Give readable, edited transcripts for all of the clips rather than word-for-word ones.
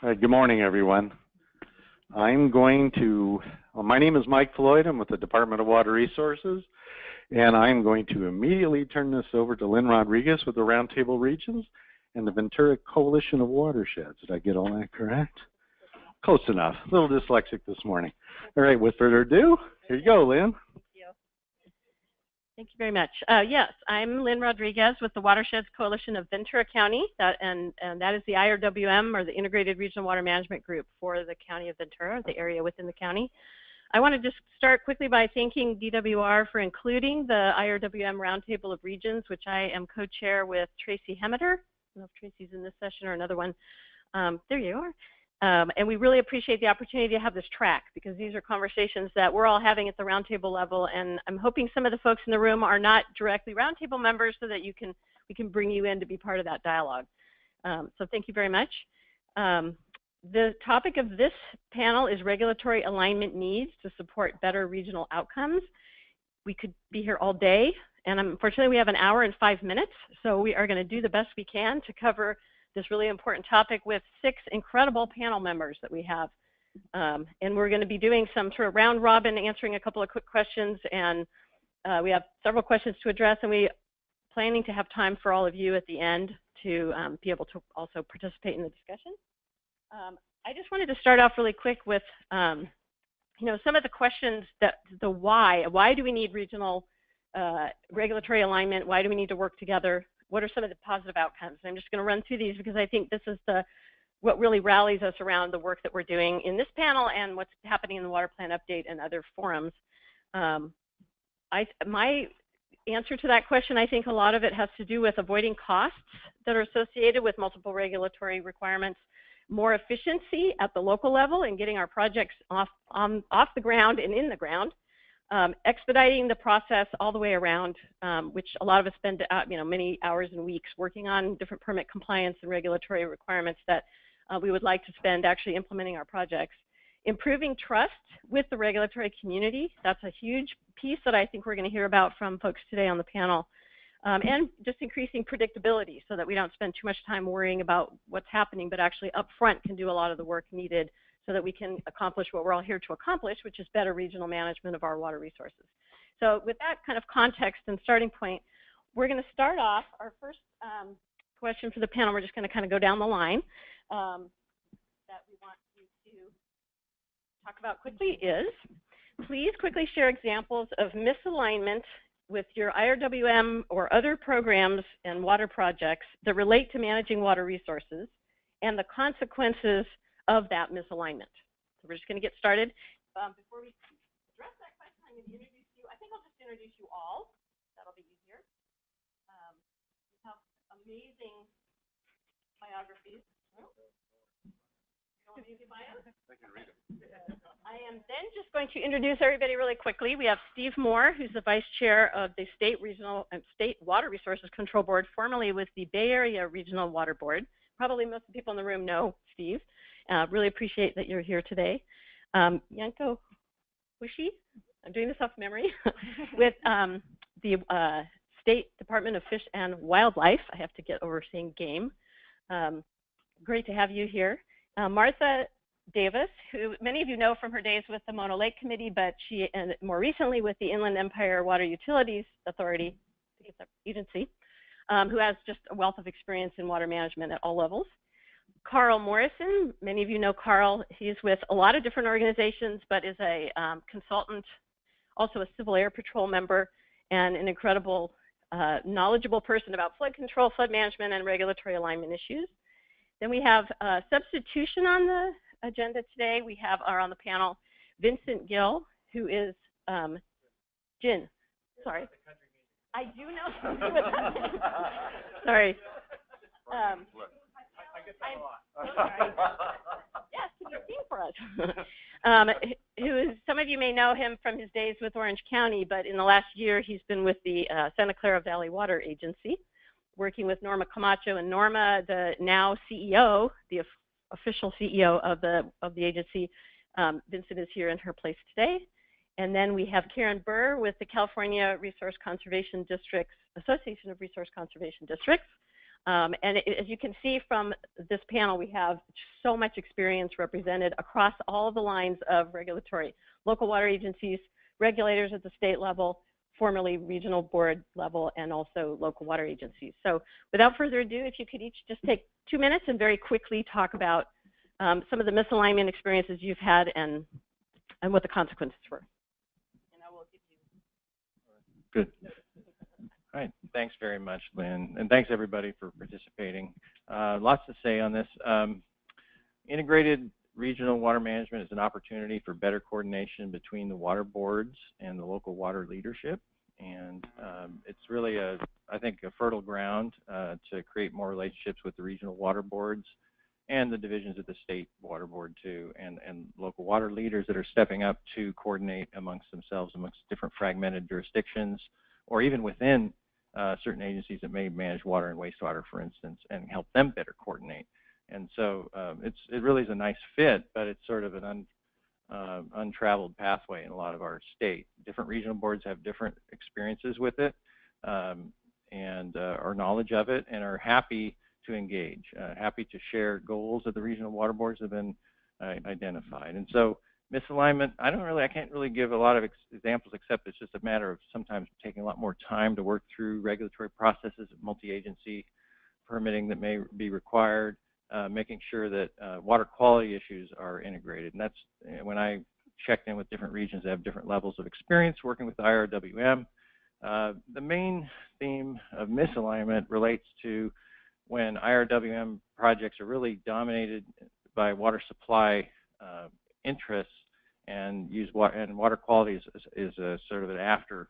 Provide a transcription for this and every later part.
Good morning, everyone. My name is Mike Floyd. I'm with the Department of Water Resources, and I'm going to immediately turn this over to Lynn Rodriguez with the Roundtable Regions and the Ventura Coalition of Watersheds. Did I get all that correct? Close enough. A little dyslexic this morning. All right, with further ado, here you go, Lynn. Thank you very much. Yes, I'm Lynn Rodriguez with the Watersheds Coalition of Ventura County, and that is the IRWM, or the Integrated Regional Water Management Group for the County of Ventura, the area within the county. I want to just start quickly by thanking DWR for including the IRWM Roundtable of Regions, which I am co-chair with Tracy Hemeter. I don't know if Tracy's in this session or another one. There you are. And we really appreciate the opportunity to have this track, because these are conversations that we're all having at the roundtable level, and I'm hoping some of the folks in the room are not directly roundtable members so that we can bring you in to be part of that dialogue. So thank you very much. The topic of this panel is regulatory alignment needs to support better regional outcomes. We could be here all day, and unfortunately we have an hour and 5 minutes, so we are going to do the best we can to cover this really important topic with 6 incredible panel members that we have. And we're going to be doing some sort of round robin, answering a couple of quick questions, and we have several questions to address, and we're planning to have time for all of you at the end to be able to also participate in the discussion. I just wanted to start off really quick with some of the questions, the why. Why do we need regional regulatory alignment? Why do we need to work together? What are some of the positive outcomes? I'm just going to run through these because I think this is what really rallies us around the work that we're doing in this panel and what's happening in the Water Plan Update and other forums. My answer to that question, I think a lot of it has to do with avoiding costs that are associated with multiple regulatory requirements, more efficiency at the local level and getting our projects off the ground and in the ground. Expediting the process all the way around, which a lot of us spend many hours and weeks working on different permit compliance and regulatory requirements that we would like to spend actually implementing our projects. Improving trust with the regulatory community, that's a huge piece that I think we're going to hear about from folks today on the panel. And just increasing predictability so that we don't spend too much time worrying about what's happening, but actually up front can do a lot of the work needed so that we can accomplish what we're all here to accomplish, which is better regional management of our water resources. So with that kind of context and starting point, we're going to start off our first question for the panel. We're just going to kind of go down the line that we want you to talk about quickly is, please quickly share examples of misalignment with your IRWM or other programs and water projects that relate to managing water resources and the consequences of that misalignment. So we're just going to get started. Before we address that question, I'm going to introduce you. I think I'll just introduce you all. That'll be easier. We have amazing biographies. Oh. You don't want me to bio? I can read them. I am then just going to introduce everybody really quickly. We have Steve Moore, who's the Vice Chair of the State Water Resources Control Board, formerly with the Bay Area Regional Water Board. Probably most of the people in the room know Steve. Really appreciate that you're here today. Yanko Wishi, I'm doing this off memory, with the State Department of Fish and Wildlife. I have to get over saying game. Great to have you here. Martha Davis, who many of you know from her days with the Mono Lake Committee, but she, and more recently with the Inland Empire Water Utilities Authority, I think it's an agency, who has just a wealth of experience in water management at all levels. Carl Morrison, many of you know Carl. He's with a lot of different organizations, but is a consultant, also a Civil Air Patrol member, and an incredible, knowledgeable person about flood control, flood management, and regulatory alignment issues. Then we have substitution on the agenda today. We have on the panel Vincent Gill, who is Jin. Sorry. I do know something with that. Sorry. Yes, can you sing for us? Some of you may know him from his days with Orange County, but in the last year he's been with the Santa Clara Valley Water Agency, working with Norma Camacho. And Norma, the now CEO, the official CEO of the agency, Vincent is here in her place today. And then we have Karen Burr with the California Resource Conservation Districts, Association of Resource Conservation Districts. As you can see from this panel, we have so much experience represented across all the lines of regulatory, local water agencies, regulators at the state level, formerly regional board level, and also local water agencies. So without further ado, if you could each just take 2 minutes and very quickly talk about some of the misalignment experiences you've had and what the consequences were. And I will give you. Good. All right, thanks very much, Lynn, and thanks everybody for participating. Lots to say on this. Integrated regional water management is an opportunity for better coordination between the water boards and the local water leadership, and it's really, I think, a fertile ground to create more relationships with the regional water boards and the divisions of the state water board too, and local water leaders that are stepping up to coordinate amongst themselves, amongst different fragmented jurisdictions, or even within certain agencies that may manage water and wastewater, for instance, and help them better coordinate. And so it really is a nice fit, but it's sort of an untraveled pathway in a lot of our state. Different regional boards have different experiences with it and our knowledge of it, and are happy to engage, happy to share goals that the regional water boards have been identified. And so misalignment, I can't really give a lot of examples, except it's just a matter of sometimes taking a lot more time to work through regulatory processes, multi-agency permitting that may be required, making sure that water quality issues are integrated. And that's when I checked in with different regions that have different levels of experience working with the IRWM. The main theme of misalignment relates to when IRWM projects are really dominated by water supply interests and water quality is a sort of an afterthought.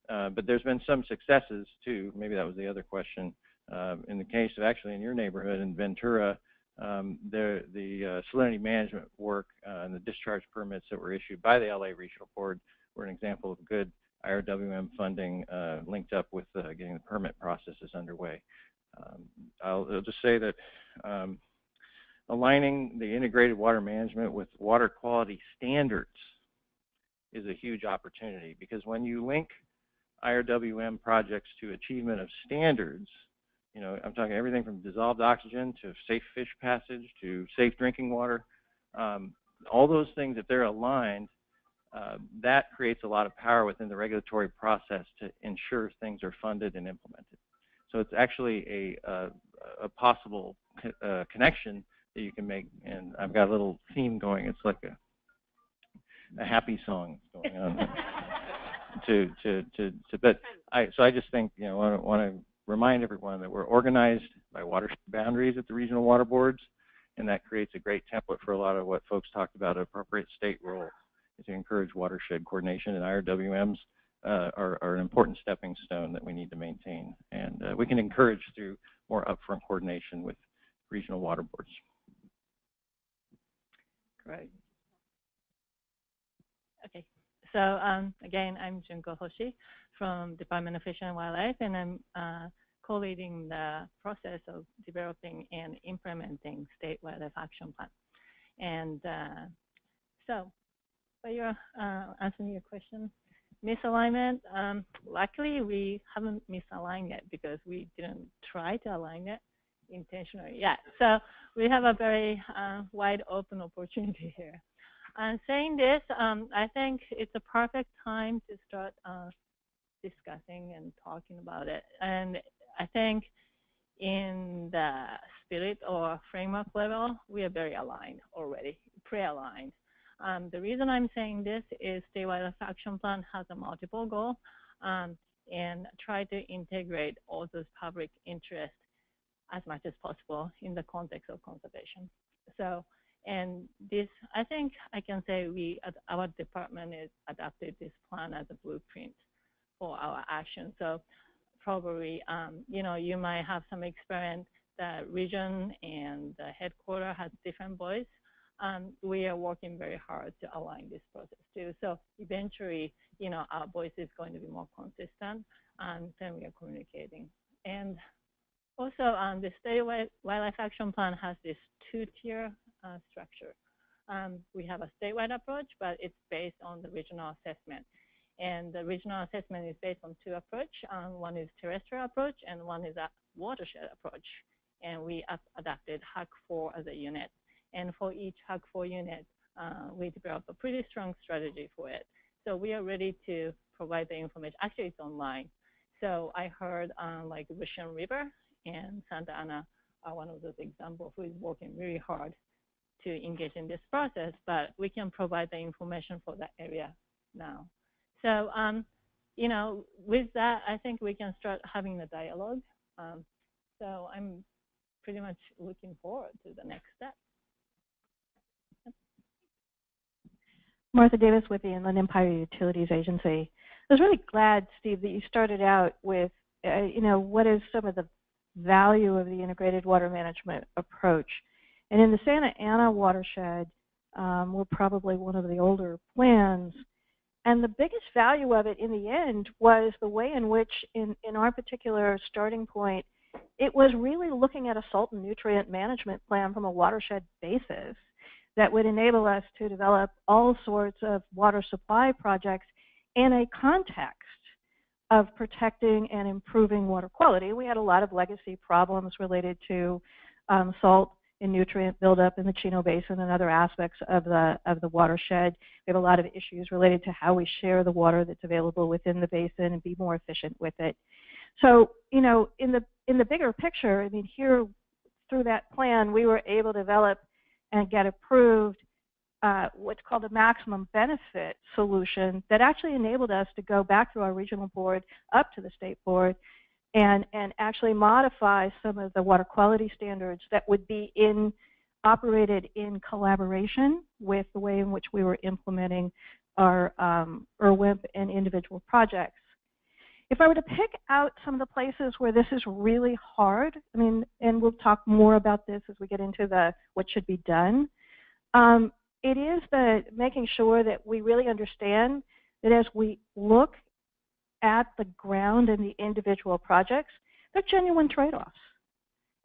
But there's been some successes too. Maybe that was the other question. In the case of actually in your neighborhood in Ventura, the salinity management work and the discharge permits that were issued by the LA Regional Board were an example of good IRWM funding linked up with getting the permit processes underway. I'll just say that aligning the integrated water management with water quality standards is a huge opportunity, because when you link IRWM projects to achievement of standards, you know, I'm talking everything from dissolved oxygen to safe fish passage to safe drinking water, all those things, if they're aligned, that creates a lot of power within the regulatory process to ensure things are funded and implemented. So it's actually a possible connection that you can make, and I've got a little theme going. It's like a happy song going on. So I just think, you know, I want to remind everyone that we're organized by watershed boundaries at the regional water boards, and that creates a great template for a lot of what folks talked about, an appropriate state role to encourage watershed coordination, and IRWMs are an important stepping stone that we need to maintain, and we can encourage through more upfront coordination with regional water boards. Great. Okay, so again, I'm Junko Hoshi from Department of Fish and Wildlife, and I'm co-leading the process of developing and implementing State Wildlife Action Plan. And so, but you're answering your question, misalignment, luckily we haven't misaligned yet because we didn't try to align it intentionally yet. So we have a very wide open opportunity here. And saying this, I think it's a perfect time to start discussing and talking about it. And I think in the spirit or framework level, we are very aligned already, pre-aligned. The reason I'm saying this is State Wildlife Action Plan has a multiple goal and try to integrate all those public interests as much as possible in the context of conservation. So, and this, I think I can say our department has adopted this plan as a blueprint for our action. So probably, you know, you might have some experience. The region and the headquarters has different voice. We are working very hard to align this process too. So eventually, you know, our voice is going to be more consistent, and then we are communicating. And also, the State Wildlife Action Plan has this two-tier structure. We have a statewide approach, but it's based on the regional assessment. And the regional assessment is based on two approaches. One is terrestrial approach, and one is a watershed approach. And we adapted HAC4 as a unit. And for each HAC4 unit, we developed a pretty strong strategy for it. So we are ready to provide the information. Actually, it's online. So I heard like Russian River and Santa Ana are one of those examples who is working really hard to engage in this process, but we can provide the information for that area now. So, you know, with that, I think we can start having the dialogue. So I'm pretty much looking forward to the next step. Martha Davis with the Inland Empire Utilities Agency. I was really glad, Steve, that you started out with, you know, what is some of the value of the integrated water management approach. And in the Santa Ana watershed, we're probably one of the older plans. And the biggest value of it in the end was the way in which, in our particular starting point, it was really looking at a salt and nutrient management plan from a watershed basis that would enable us to develop all sorts of water supply projects in a context of protecting and improving water quality. We had a lot of legacy problems related to salt and nutrient buildup in the Chino Basin and other aspects of the watershed. We have a lot of issues related to how we share the water that's available within the basin and be more efficient with it. So, you know, in the bigger picture, I mean, here through that plan, we were able to develop and get approved what's called a maximum benefit solution that actually enabled us to go back through our regional board up to the state board and actually modify some of the water quality standards that would be operated in collaboration with the way in which we were implementing our IRWM and individual projects. If I were to pick out some of the places where this is really hard, I mean, and we'll talk more about this as we get into what should be done, it is making sure that we really understand that as we look at the ground and the individual projects, they're genuine trade-offs.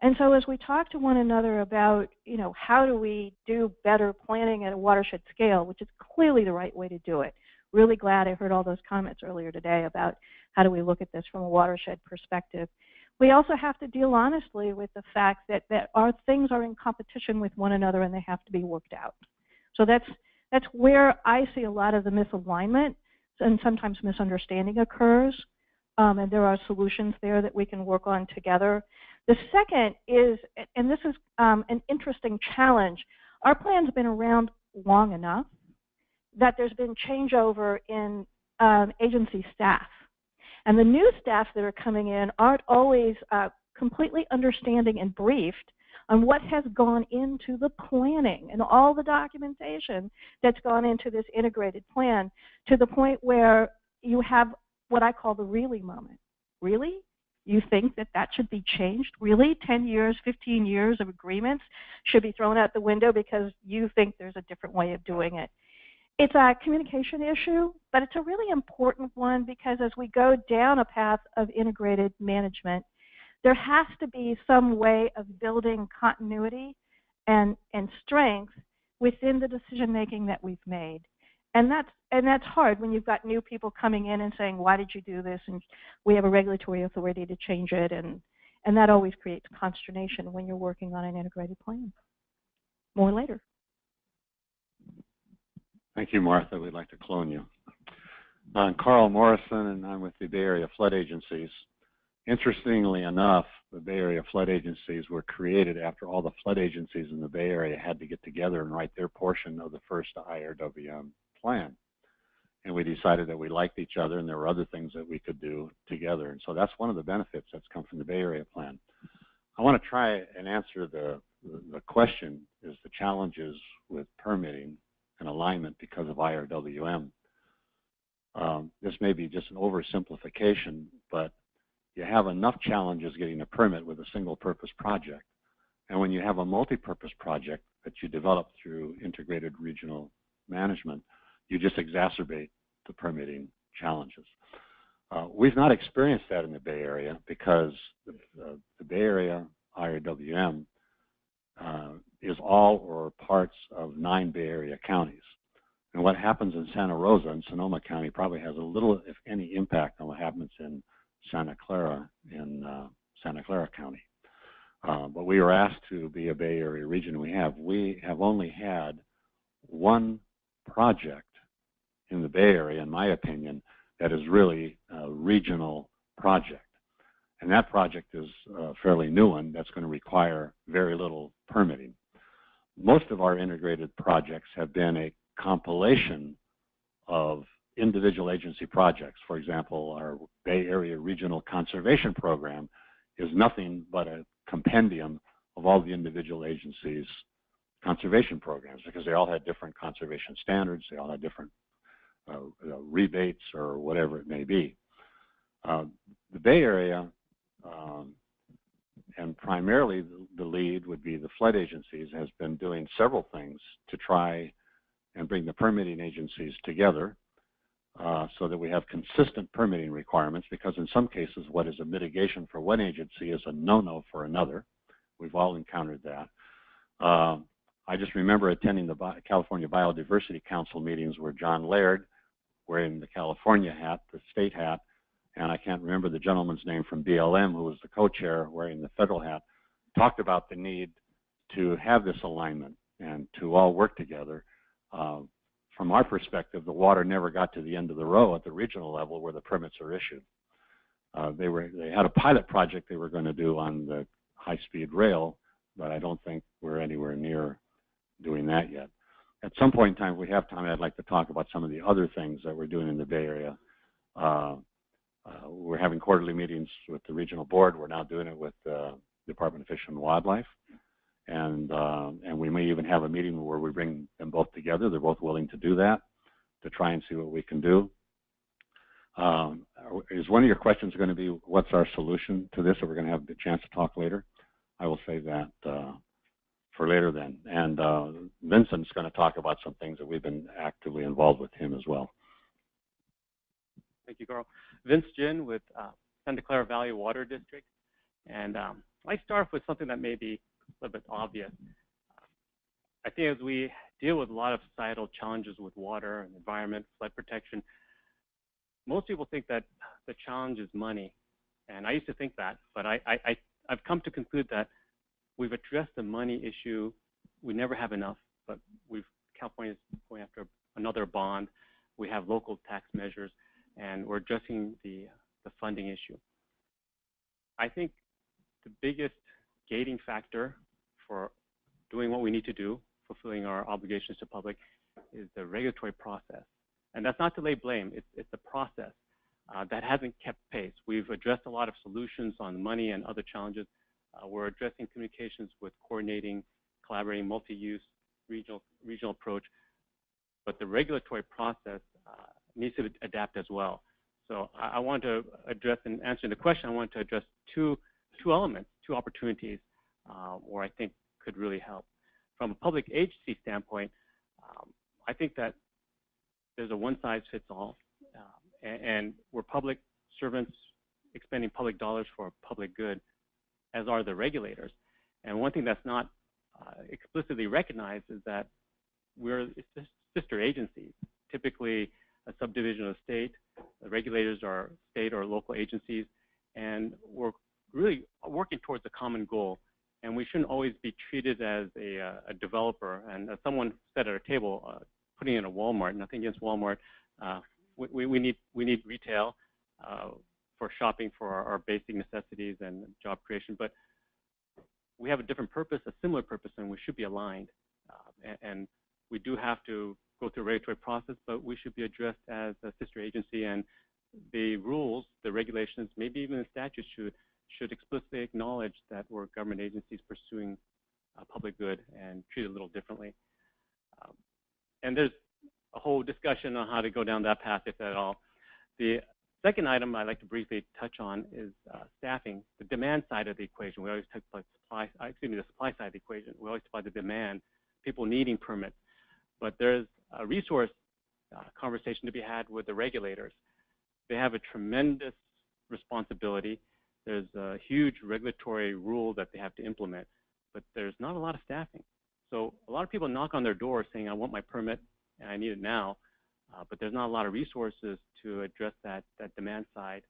And so as we talk to one another about, you know, how do we do better planning at a watershed scale, which is clearly the right way to do it. Really glad I heard all those comments earlier today about how do we look at this from a watershed perspective. We also have to deal honestly with the fact that our things are in competition with one another and they have to be worked out. So that's where I see a lot of the misalignment and sometimes misunderstanding occurs. And there are solutions there that we can work on together. The second is, and this is an interesting challenge, our plan's been around long enough that there's been changeover in agency staff. And the new staff that are coming in aren't always completely understanding and briefed on what has gone into the planning and all the documentation that's gone into this integrated plan, to the point where you have what I call the really moment. Really? You think that that should be changed? Really? 10 years, 15 years of agreements should be thrown out the window because you think there's a different way of doing it. It's a communication issue, but it's a really important one because as we go down a path of integrated management, there has to be some way of building continuity and strength within the decision making that we've made. And that's hard when you've got new people coming in and saying, why did you do this? And we have a regulatory authority to change it. And that always creates consternation when you're working on an integrated plan. More later. Thank you, Martha. We'd like to clone you. I'm Carl Morrison, and I'm with the Bay Area Flood Agencies. Interestingly enough, the Bay Area Flood Agencies were created after all the flood agencies in the Bay Area had to get together and write their portion of the first IRWM plan. And we decided that we liked each other and there were other things that we could do together. And so that's one of the benefits that's come from the Bay Area plan. I want to try and answer the question, is the challenges with permitting and alignment because of IRWM. This may be just an oversimplification, but you have enough challenges getting a permit with a single purpose project. And when you have a multi-purpose project that you develop through integrated regional management, you just exacerbate the permitting challenges. We've not experienced that in the Bay Area because the Bay Area IRWM is all or parts of 9 Bay Area counties. And what happens in Santa Rosa and Sonoma County probably has a little, if any, impact on what happens in Santa Clara County. But we were asked to be a Bay Area region. We have only had one project in the Bay Area, in my opinion, that is really a regional project. And that project is a fairly new one that's going to require very little permitting. Most of our integrated projects have been a compilation of individual agency projects. For example, our Bay Area Regional Conservation Program is nothing but a compendium of all the individual agencies' conservation programs, because they all had different conservation standards, they all had different rebates or whatever it may be. The Bay Area, and primarily the lead would be the flood agencies, has been doing several things to try and bring the permitting agencies together so that we have consistent permitting requirements, because in some cases what is a mitigation for one agency is a no-no for another. We've all encountered that. I just remember attending the California Biodiversity Council meetings where John Laird, wearing the California hat, the state hat, and I can't remember the gentleman's name from BLM, who was the co-chair wearing the federal hat, talked about the need to have this alignment and to all work together. From our perspective, the water never got to the end of the row at the regional level where the permits are issued. They had a pilot project they were going to do on the high-speed rail, but I don't think we're anywhere near doing that yet. At some point in time, if we have time, I'd like to talk about some of the other things that we're doing in the Bay Area. We're having quarterly meetings with the regional board. We're now doing it with the Department of Fish and Wildlife. And we may even have a meeting where we bring them both together. They're both willing to do that, to try and see what we can do. Is one of your questions going to be, what's our solution to this? Or we're going to have the chance to talk later? I will save that for later then. And Vincent's going to talk about some things that we've been actively involved with him as well. Thank you, Carl. Vince Jin with Santa Clara Valley Water District. And I start off with something that may be a little bit obvious. I think as we deal with a lot of societal challenges with water and environment, flood protection, most people think that the challenge is money. And I used to think that, but I've come to conclude that we've addressed the money issue. We never have enough, but California's going after another bond. We have local tax measures, and we're addressing the funding issue. I think the biggest gating factor for doing what we need to do, fulfilling our obligations to public, is the regulatory process. And that's not to lay blame, it's a process that hasn't kept pace. We've addressed a lot of solutions on money and other challenges. We're addressing communications with coordinating, collaborating, multi-use, regional approach, but the regulatory process needs to adapt as well. So I want to address, in answering the question, I want to address two elements, two opportunities where I think could really help. From a public agency standpoint, I think that there's a one-size-fits-all, and we're public servants expending public dollars for public good, as are the regulators. And one thing that's not explicitly recognized is that we're sister agencies, typically a subdivision of the state. The regulators are state or local agencies, and we're really working towards a common goal. And we shouldn't always be treated as a developer. And as someone said at our table, putting in a Walmart, nothing against Walmart, we need retail for shopping for our basic necessities and job creation. But we have a different purpose, a similar purpose, and we should be aligned. And we do have to go through a regulatory process, but we should be addressed as a sister agency, and the rules, the regulations, maybe even the statutes should explicitly acknowledge that we're government agencies pursuing public good and treat it a little differently. And there's a whole discussion on how to go down that path, if at all. The second item I'd like to briefly touch on is staffing, the demand side of the equation. We always talk about the supply side of the equation. We always talk about the demand, people needing permits. But there's a resource conversation to be had with the regulators. They have a tremendous responsibility. There's a huge regulatory rule that they have to implement, but there's not a lot of staffing. So a lot of people knock on their door saying, I want my permit, and I need it now. But there's not a lot of resources to address that demand side.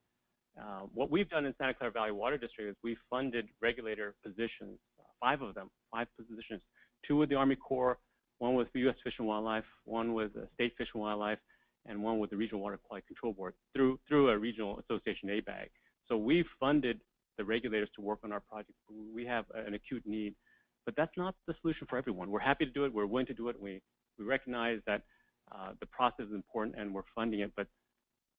What we've done in Santa Clara Valley Water District is we've funded regulator positions, 5 of them, 5 positions, 2 with the Army Corps, 1 with the U.S. Fish and Wildlife, 1 with the State Fish and Wildlife, and 1 with the Regional Water Quality Control Board through a regional association ABAG. So we've funded the regulators to work on our project. We have an acute need, but that's not the solution for everyone. We're happy to do it. We're willing to do it. We recognize that the process is important and we're funding it, but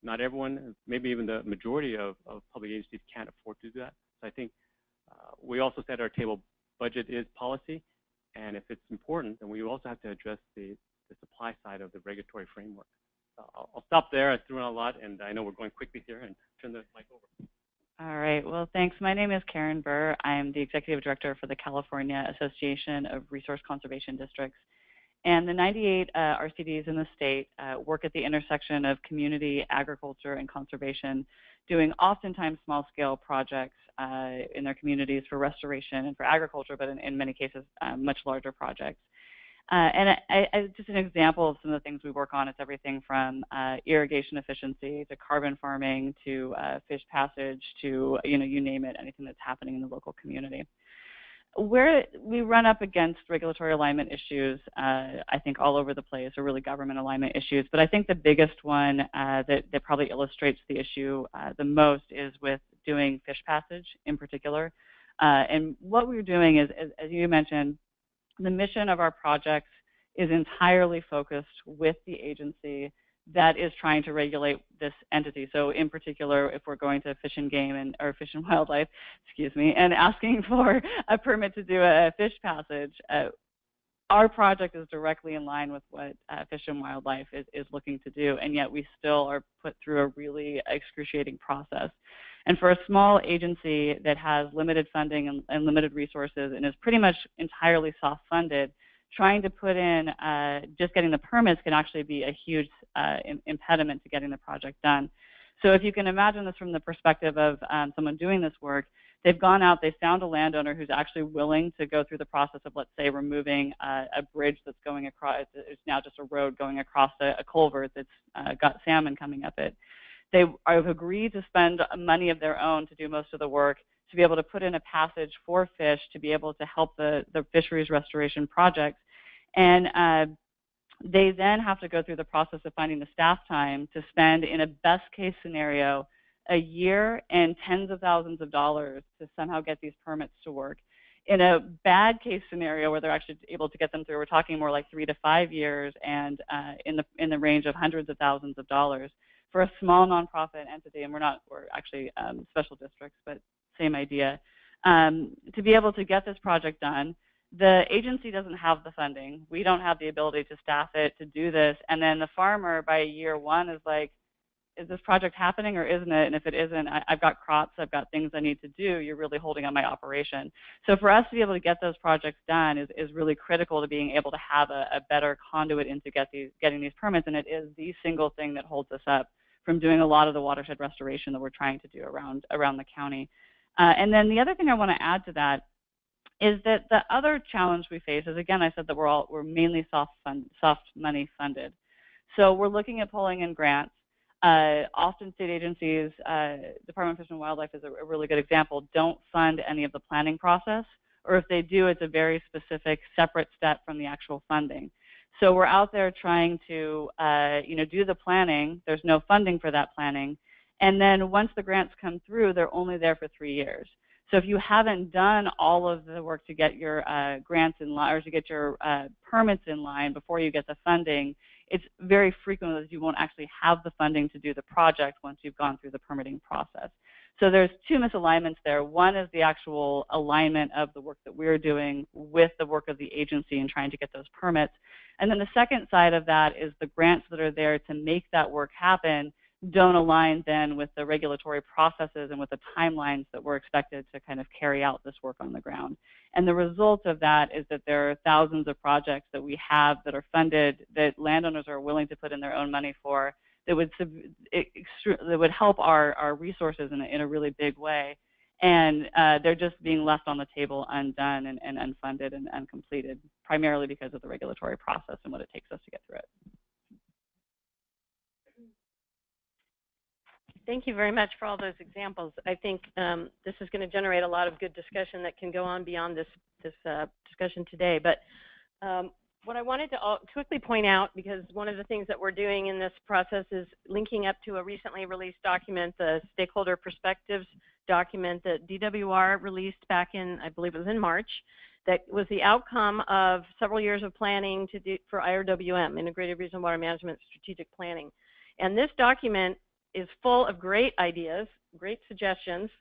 not everyone, maybe even the majority of public agencies can't afford to do that. So I think we also said at our table, budget is policy, and if it's important, then we also have to address the supply side of the regulatory framework. I'll stop there. I threw in a lot, and I know we're going quickly here, and turn the mic over. All right. Well, thanks. My name is Karen Burr. I'm the Executive Director for the California Association of Resource Conservation Districts. And the 98 RCDs in the state work at the intersection of community, agriculture, and conservation, doing oftentimes small-scale projects in their communities for restoration and for agriculture, but in many cases, much larger projects. And just an example of some of the things we work on, it's everything from irrigation efficiency to carbon farming to fish passage to, you name it, anything that's happening in the local community. Where we run up against regulatory alignment issues, I think all over the place, or really government alignment issues, but I think the biggest one that probably illustrates the issue the most is with doing fish passage in particular. And what we're doing is, as you mentioned, the mission of our projects is entirely focused with the agency that is trying to regulate this entity. So in particular, if we're going to Fish and Game or Fish and Wildlife, and asking for a permit to do a fish passage, our project is directly in line with what Fish and Wildlife is looking to do, and yet we still are put through a really excruciating process. And for a small agency that has limited funding and limited resources and is pretty much entirely soft-funded, trying to put in just getting the permits can actually be a huge impediment to getting the project done. So if you can imagine this from the perspective of someone doing this work, they've gone out, they've found a landowner who's actually willing to go through the process of, let's say, removing a bridge that's going across, it's now just a road going across a culvert that's got salmon coming up it. They have agreed to spend money of their own to do most of the work, to be able to put in a passage for fish, to be able to help the fisheries restoration projects. And they then have to go through the process of finding the staff time to spend, in a best case scenario, a year and tens of thousands of dollars to somehow get these permits to work. In a bad case scenario where they're actually able to get them through, we're talking more like 3 to 5 years and in the range of hundreds of thousands of dollars. For a small nonprofit entity, and we're actually special districts, but same idea, to be able to get this project done, the agency doesn't have the funding. We don't have the ability to staff it, to do this, and then the farmer by year 1 is like, is this project happening or isn't it? And if it isn't, I've got crops, I've got things I need to do, you're really holding on my operation. So for us to be able to get those projects done is really critical to being able to have a better conduit into getting these permits, and it is the single thing that holds us up from doing a lot of the watershed restoration that we're trying to do around the county. And then the other thing I want to add to that is that the other challenge we face is, again, I said that we're mainly soft money funded. So we're looking at pulling in grants. Often state agencies, Department of Fish and Wildlife is a really good example, don't fund any of the planning process, or if they do, it's a very specific separate step from the actual funding. So we're out there trying to do the planning. There's no funding for that planning. And then once the grants come through, they're only there for 3 years. So if you haven't done all of the work to get your grants in line or to get your permits in line before you get the funding, it's very frequent that you won't actually have the funding to do the project once you've gone through the permitting process. So there's 2 misalignments there. One is the actual alignment of the work that we're doing with the work of the agency and trying to get those permits. And then the second side of that is the grants that are there to make that work happen don't align then with the regulatory processes and with the timelines that we're expected to kind of carry out this work on the ground. And the result of that is that there are thousands of projects that we have that are funded, that landowners are willing to put in their own money for, that would help our resources in a really big way. And they're just being left on the table undone and unfunded and uncompleted, primarily because of the regulatory process and what it takes us to get through it. Thank you very much for all those examples. I think this is going to generate a lot of good discussion that can go on beyond this discussion today. But what I wanted to quickly point out, because one of the things that we're doing in this process is linking up to a recently released document, the Stakeholder Perspectives document that DWR released back in, I believe it was in March, that was the outcome of several years of planning for IRWM, Integrated Regional Water Management Strategic Planning. And this document is full of great ideas, great suggestions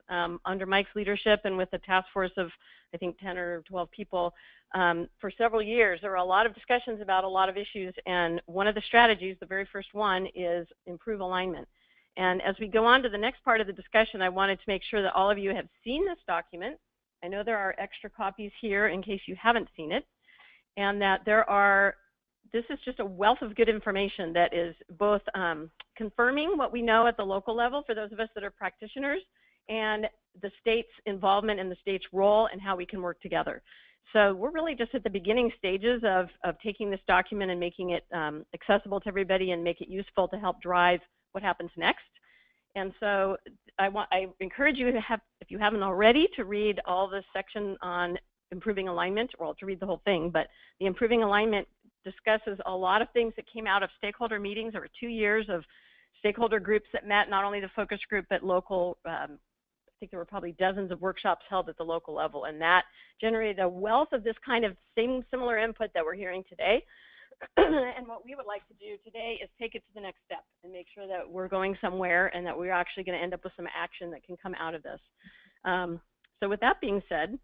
under Mike's leadership and with a task force of, I think, 10 or 12 people. For several years, there were a lot of discussions about a lot of issues, and one of the strategies, the very first one, is improve alignment. And as we go on to the next part of the discussion, I wanted to make sure that all of you have seen this document. I know there are extra copies here in case you haven't seen it, and that this is just a wealth of good information that is both confirming what we know at the local level for those of us that are practitioners, and the state's involvement and the state's role and how we can work together. So we're really just at the beginning stages of taking this document and making it accessible to everybody and make it useful to help drive what happens next. And so I encourage you to if you haven't already, to read all this section on improving alignment, or to read the whole thing. But the improving alignment discusses a lot of things that came out of stakeholder meetings. There were 2 years of stakeholder groups that met, not only the focus group, but local. I think there were probably dozens of workshops held at the local level, and that generated a wealth of this kind of similar input that we're hearing today. And what we would like to do today is take it to the next step and make sure that we're going somewhere and that we're actually going to end up with some action that can come out of this. So with that being said,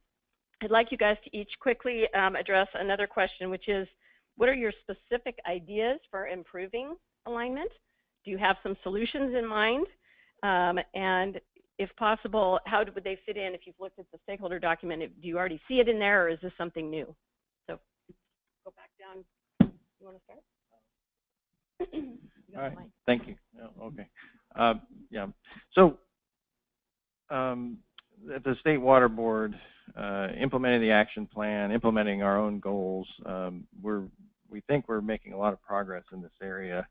I'd like you guys to each quickly address another question, which is, what are your specific ideas for improving alignment? Do you have some solutions in mind? And if possible, how would they fit in if you've looked at the stakeholder document? Do you already see it in there, or is this something new? So go back down. You want to start? All right. Thank you. Oh, okay. Yeah. So at the State Water Board, implementing the action plan, implementing our own goals, we think we're making a lot of progress in this area,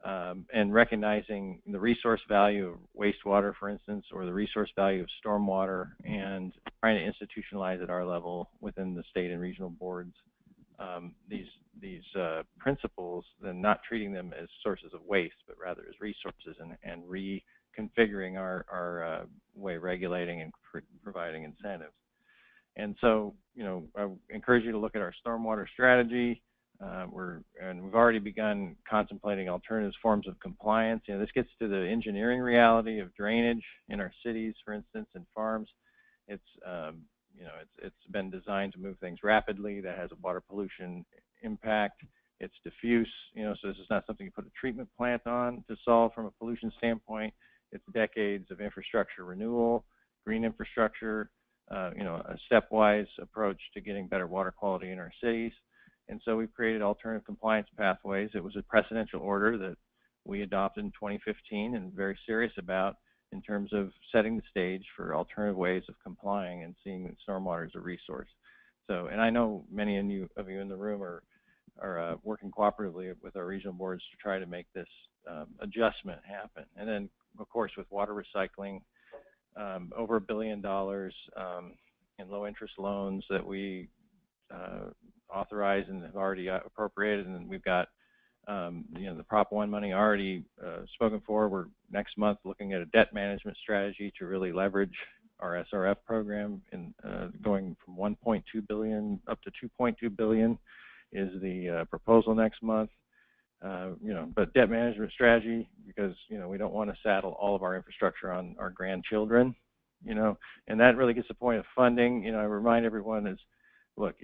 and recognizing the resource value of wastewater, for instance, or the resource value of stormwater, and trying to institutionalize at our level within the state and regional boards these principles, and not treating them as sources of waste, but rather as resources, and reconfiguring our way of regulating and providing incentives. And so, I encourage you to look at our stormwater strategy. We've already begun contemplating alternative forms of compliance. This gets to the engineering reality of drainage in our cities, for instance, and farms. It's been designed to move things rapidly. That has a water pollution impact. It's diffuse, so this is not something you put a treatment plant on to solve from a pollution standpoint. It's decades of infrastructure renewal, green infrastructure, a stepwise approach to getting better water quality in our cities. And so we've created alternative compliance pathways. It was a precedential order that we adopted in 2015 and very serious about, in terms of setting the stage for alternative ways of complying and seeing that stormwater is a resource. So, and I know many of you in the room are working cooperatively with our regional boards to try to make this adjustment happen. And then, of course, with water recycling, over $1 billion in low interest loans that we authorized and have already appropriated, and we've got the Prop 1 money already spoken for. We're next month looking at a debt management strategy to really leverage our SRF program, and going from 1.2 billion up to 2.2 billion is the proposal next month. But debt management strategy, because we don't want to saddle all of our infrastructure on our grandchildren, and that really gets the point of funding. I remind everyone is, look,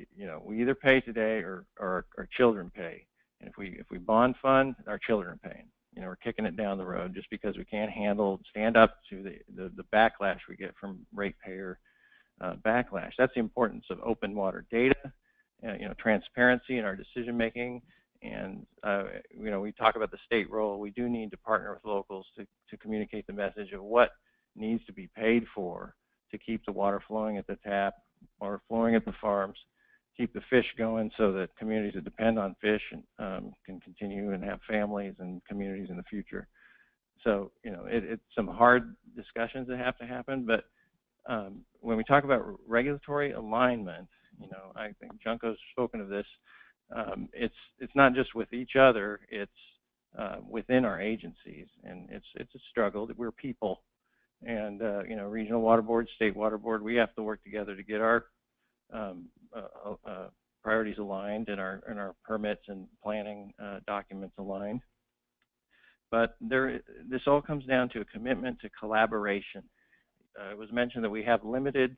we either pay today or our children pay. And if we bond fund, our children are paying. We're kicking it down the road just because we can't stand up to the backlash we get from ratepayer backlash. That's the importance of open water data, transparency in our decision making. And we talk about the state role. We do need to partner with locals to communicate the message of what needs to be paid for to keep the water flowing at the tap or flowing at the farms, keep the fish going so that communities that depend on fish can continue and have families and communities in the future. So, you know, it's some hard discussions that have to happen, but when we talk about regulatory alignment, you know, I think Junko's spoken of this, it's not just with each other, it's within our agencies, and it's a struggle. We're people, and you know, regional water board, state water board, we have to work together to get our priorities aligned and our permits and planning documents aligned. But this all comes down to a commitment to collaboration. It was mentioned that we have limited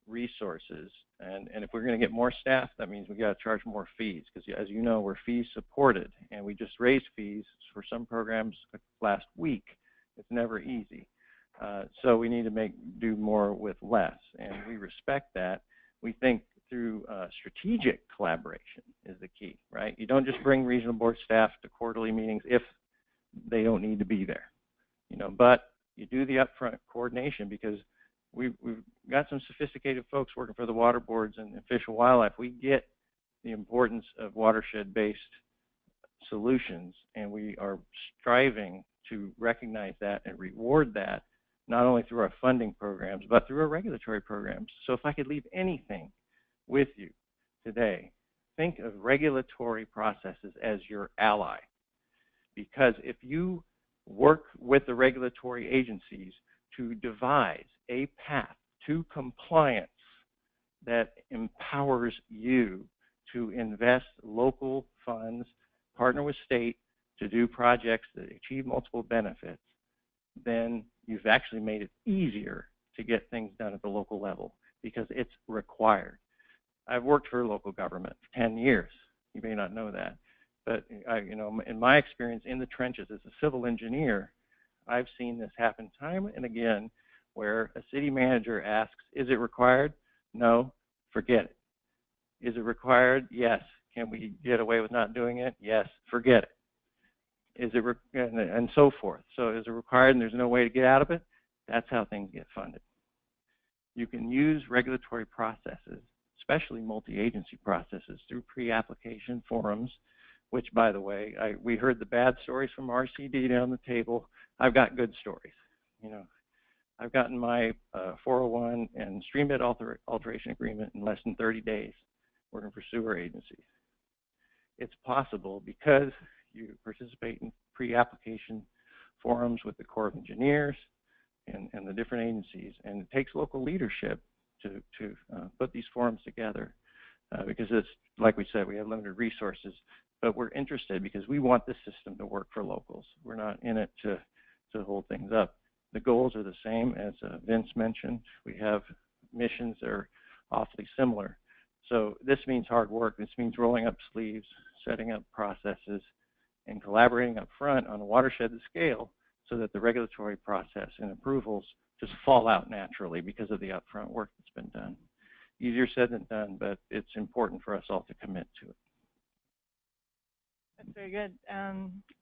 resources, and if we're going to get more staff, that means we got to charge more fees, because as you know, we're fee supported, and we just raised fees for some programs last week. It's never easy, so we need to do more with less, and we respect that. We think through strategic collaboration is the key, right? You don't just bring regional board staff to quarterly meetings if they don't need to be there, you know, but you do the upfront coordination, because we've got some sophisticated folks working for the water boards and fish and wildlife. We get the importance of watershed-based solutions, and we are striving to recognize that and reward that, not only through our funding programs, but through our regulatory programs. So if I could leave anything with you today, think of regulatory processes as your ally, because if you work with the regulatory agencies to devise a path to compliance that empowers you to invest local funds, partner with state to do projects that achieve multiple benefits, then you've actually made it easier to get things done at the local level, because it's required. I've worked for local government for 10 years. You may not know that, but you know, in my experience in the trenches as a civil engineer, I've seen this happen time and again, where a city manager asks, is it required? No, forget it. Is it required? Yes. Can we get away with not doing it? Yes, forget it. Is it, and so forth. So is it required and there's no way to get out of it? That's how things get funded. You can use regulatory processes, especially multi-agency processes, through pre-application forums, which, by the way, we heard the bad stories from RCD down the table. I've got good stories. You know, I've gotten my 401 and stream bed alteration agreement in less than 30 days working for sewer agencies. It's possible because you participate in pre-application forums with the Corps of Engineers and the different agencies, and it takes local leadership to put these forums together because it's, like we said, we have limited resources, but we're interested because we want this system to work for locals. We're not in it to hold things up. The goals are the same as Vince mentioned. We have missions that are awfully similar. So this means hard work. This means rolling up sleeves, setting up processes, and collaborating up front on a watershed scale so that the regulatory process and approvals just fall out naturally because of the upfront work that's been done. Easier said than done, but it's important for us all to commit to it. That's very good.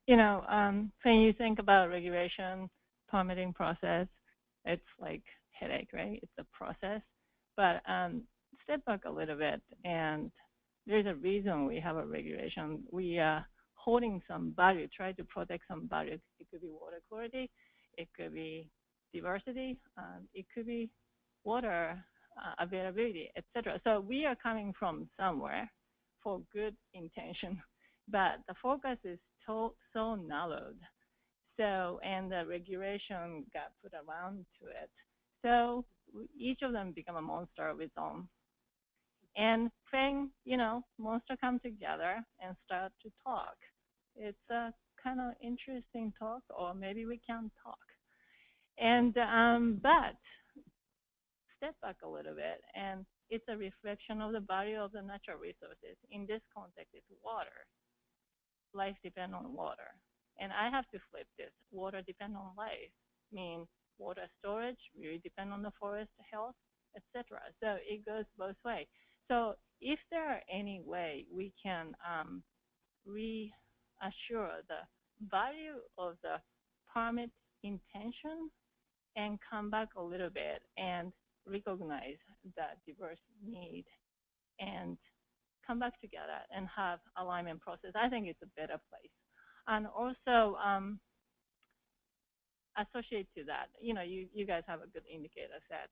You know, when you think about regulation, permitting process, it's like headache, right? It's a process. But step back a little bit, and there's a reason we have a regulation. We are holding some value, try to protect some value. It could be water quality, it could be diversity, it could be water availability, etc. So we are coming from somewhere for good intention, but the focus is so narrowed. So, and the regulation got put around to it. So each of them become a monster of its own. And when, you know, monsters come together and start to talk, it's a kind of interesting talk, or maybe we can't talk. And, but step back a little bit, and it's a reflection of the value of the natural resources. In this context, it's water. Life depends on water. And I have to flip this. Water depends on life. I mean, water storage really depends on the forest health, etc. So it goes both ways. So if there are any way we can reassure the value of the permit intention and come back a little bit and recognize that diverse need and come back together and have alignment process, I think it's a better place. And also, associated to that, you guys have a good indicator set.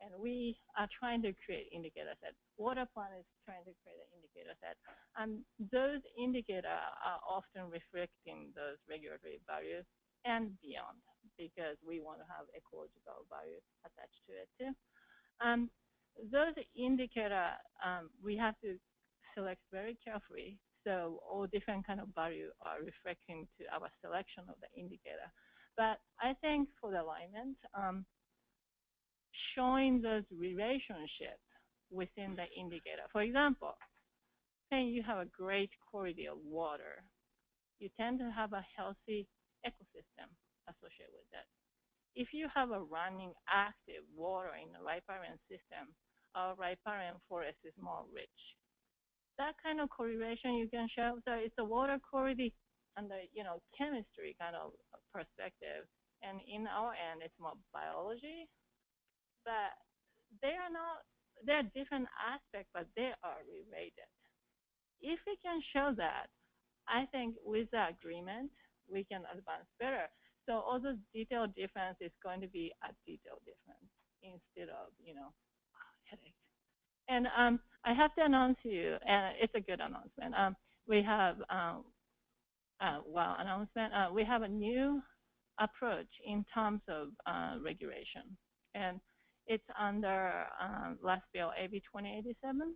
And we are trying to create indicator sets. Water Plan is trying to create an indicator set. And those indicators are often reflecting those regulatory values and beyond, because we want to have ecological values attached to it too. Those indicators, we have to select very carefully, so all different kind of values are reflecting to our selection of the indicator. But I think for the alignment, showing those relationships within the indicator. For example, say you have a great quality of water, you tend to have a healthy ecosystem associated with that. If you have a running active water in the riparian system, our riparian forest is more rich. That kind of correlation you can show. So it's a water quality and the chemistry kind of perspective. And in our end, it's more biology. But they are not, they're different aspects, but they are related. If we can show that, I think with the agreement, we can advance better. So all those detailed difference is going to be a detailed difference instead of, headache. And I have to announce to you, and it's a good announcement. We have, we have a new approach in terms of regulation. And it's under last bill, AB 2087,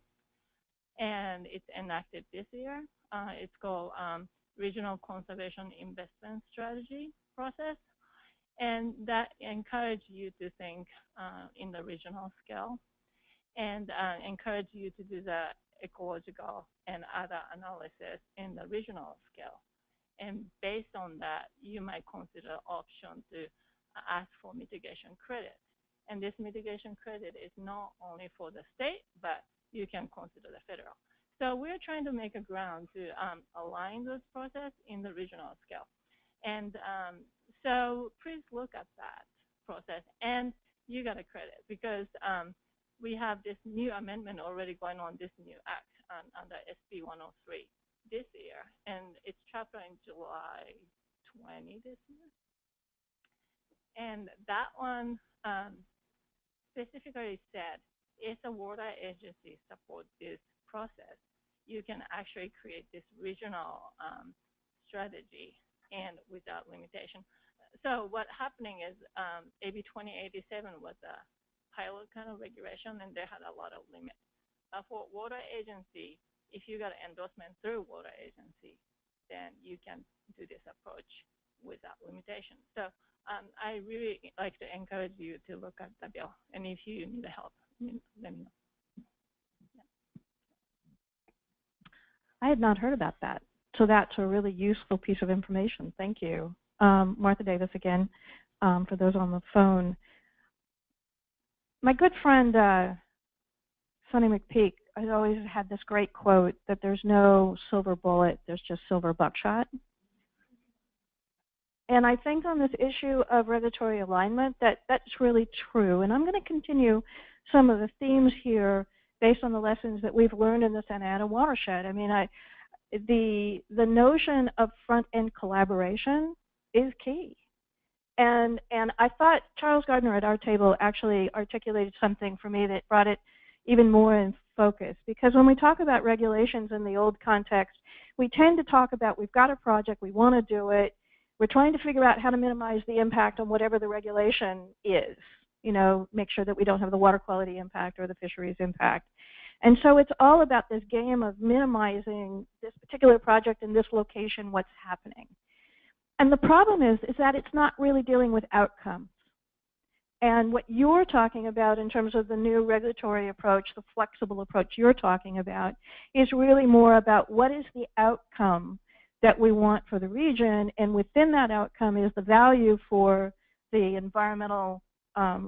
and it's enacted this year. It's called Regional Conservation Investment Strategy process, and that encourages you to think in the regional scale and encourage you to do the ecological and other analysis in the regional scale. And based on that, you might consider option to ask for mitigation credit. And this mitigation credit is not only for the state, but you can consider the federal. So we're trying to make a ground to align those process in the regional scale. And so please look at that process. And you got a credit because we have this new amendment already going on, this new act under SB 103 this year. And it's chapter in July 20 this year. And that one specifically said, if the water agency supports this process, you can actually create this regional strategy and without limitation. So what's happening is AB 2087 was a pilot kind of regulation, and they had a lot of limits. For water agency, if you got an endorsement through water agency, then you can do this approach without limitation. So I really like to encourage you to look at the bill, and if you need help, let me know. Yeah. I had not heard about that, so that's a really useful piece of information. Thank you. Martha Davis again, for those on the phone. My good friend Sonny McPeak has always had this great quote that there's no silver bullet, there's just silver buckshot. And I think on this issue of regulatory alignment, that's really true. And I'm going to continue some of the themes here based on the lessons that we've learned in the Santa Ana watershed. I mean, the notion of front-end collaboration is key. And I thought Charles Gardner at our table actually articulated something for me that brought it even more in focus. Because when we talk about regulations in the old context, we tend to talk about we've got a project, we want to do it, we're trying to figure out how to minimize the impact on whatever the regulation is, make sure that we don't have the water quality impact or the fisheries impact. And so it's all about this game of minimizing this particular project in this location, what's happening. And the problem is that it's not really dealing with outcomes. And what you're talking about in terms of the new regulatory approach, the flexible approach you're talking about, is really more about what is the outcome that we want for the region, and within that outcome is the value for the environmental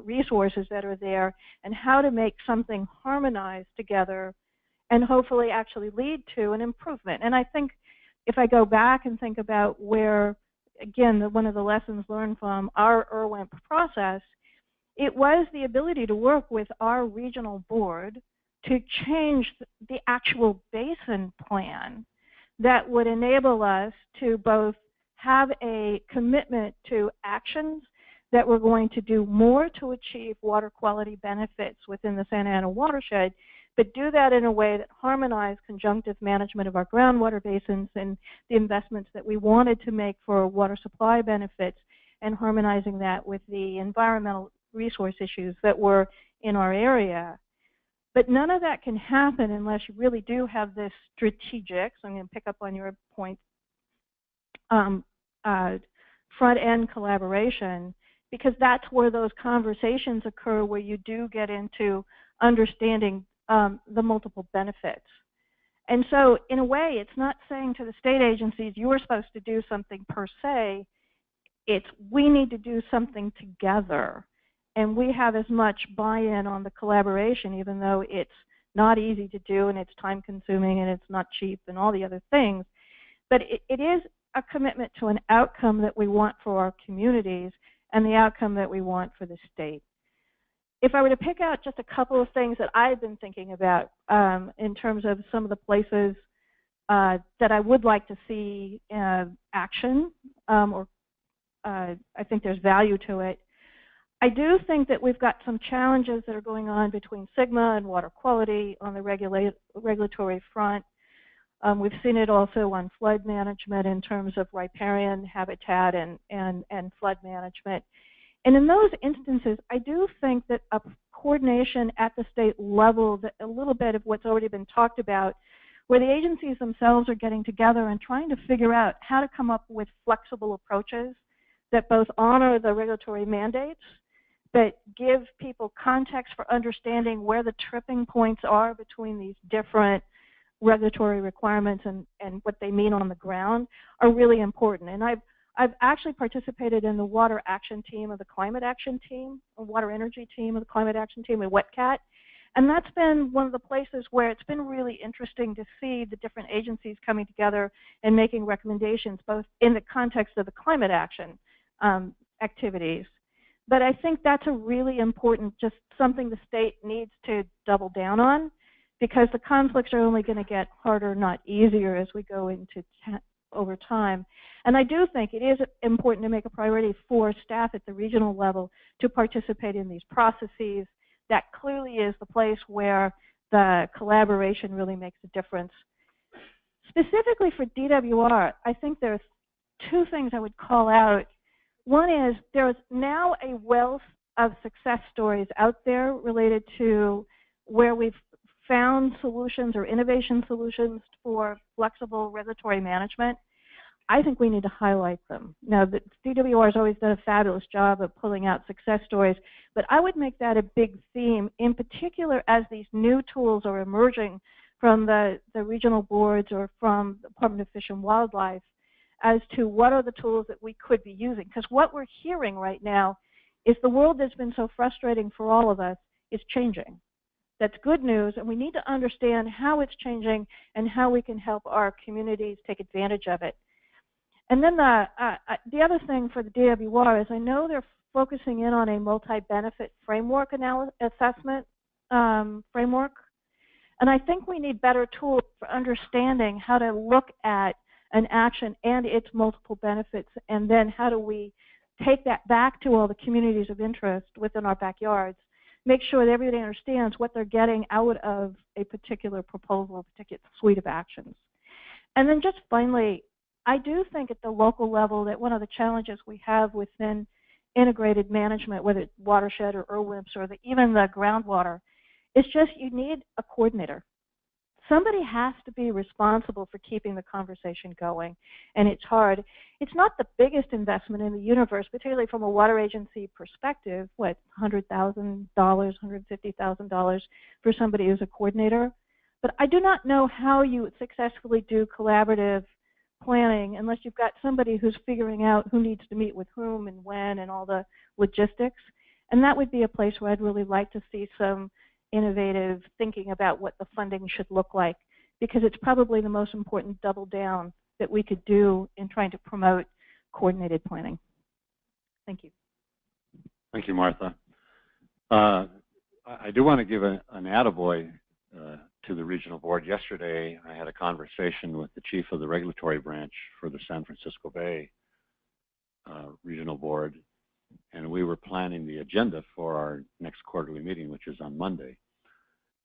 resources that are there, and how to make something harmonized together and hopefully actually lead to an improvement. And I think if I go back and think about where, again, one of the lessons learned from our IRWM process, it was the ability to work with our regional board to change the actual basin plan that would enable us to both have a commitment to actions that we're going to do more to achieve water quality benefits within the Santa Ana watershed, but do that in a way that harmonized conjunctive management of our groundwater basins and the investments that we wanted to make for water supply benefits, and harmonizing that with the environmental resource issues that were in our area. But none of that can happen unless you really do have this strategic, so I'm going to pick up on your point, front-end collaboration, because that's where those conversations occur, where you do get into understanding the multiple benefits. And so in a way, it's not saying to the state agencies, you are supposed to do something per se. It's we need to do something together. And we have as much buy-in on the collaboration, even though it's not easy to do and it's time consuming and it's not cheap and all the other things. But it is a commitment to an outcome that we want for our communities and the outcome that we want for the state. If I were to pick out just a couple of things that I've been thinking about in terms of some of the places that I would like to see action, or I think there's value to it, I do think that we've got some challenges that are going on between SGMA and water quality on the regulatory front. We've seen it also on flood management in terms of riparian habitat and flood management. And in those instances, I do think that a coordination at the state level, a little bit of what's already been talked about, where the agencies themselves are getting together and trying to figure out how to come up with flexible approaches that both honor the regulatory mandates, but give people context for understanding where the tripping points are between these different regulatory requirements and what they mean on the ground, are really important. And I've actually participated in the water action team of the climate action team, or water energy team of the climate action team at WetCat. And that's been one of the places where it's been really interesting to see the different agencies coming together and making recommendations, both in the context of the climate action activities. But I think that's a really important, just something the state needs to double down on, because the conflicts are only going to get harder, not easier, as we go into over time. And I do think it is important to make a priority for staff at the regional level to participate in these processes. That clearly is the place where the collaboration really makes a difference. Specifically for DWR, I think there's two things I would call out. One is there's now a wealth of success stories out there related to where we've found solutions or innovation solutions for flexible regulatory management. I think we need to highlight them. Now, the DWR has always done a fabulous job of pulling out success stories, but I would make that a big theme, in particular as these new tools are emerging from the regional boards or from the Department of Fish and Wildlife, as to what are the tools that we could be using. Because what we're hearing right now is the world that's been so frustrating for all of us is changing. That's good news, and we need to understand how it's changing and how we can help our communities take advantage of it. And then the other thing for the DWR is I know they're focusing in on a multi-benefit framework assessment framework. And I think we need better tools for understanding how to look at an action and its multiple benefits, and then how do we take that back to all the communities of interest within our backyards, make sure that everybody understands what they're getting out of a particular proposal, a particular suite of actions. And then just finally, I do think at the local level that one of the challenges we have within integrated management, whether it's watershed or IRWMs or even the groundwater, is just you need a coordinator. Somebody has to be responsible for keeping the conversation going, and it's hard. It's not the biggest investment in the universe, particularly from a water agency perspective, what, $100,000, $150,000 for somebody who's a coordinator. But I do not know how you successfully do collaborative planning unless you've got somebody who's figuring out who needs to meet with whom and when and all the logistics. And that would be a place where I'd really like to see some innovative thinking about what the funding should look like, because it's probably the most important double down that we could do in trying to promote coordinated planning. Thank you. Thank you, Martha. I do want to give an attaboy to the regional board. Yesterday, I had a conversation with the chief of the regulatory branch for the San Francisco Bay regional board, and we were planning the agenda for our next quarterly meeting, which is on Monday.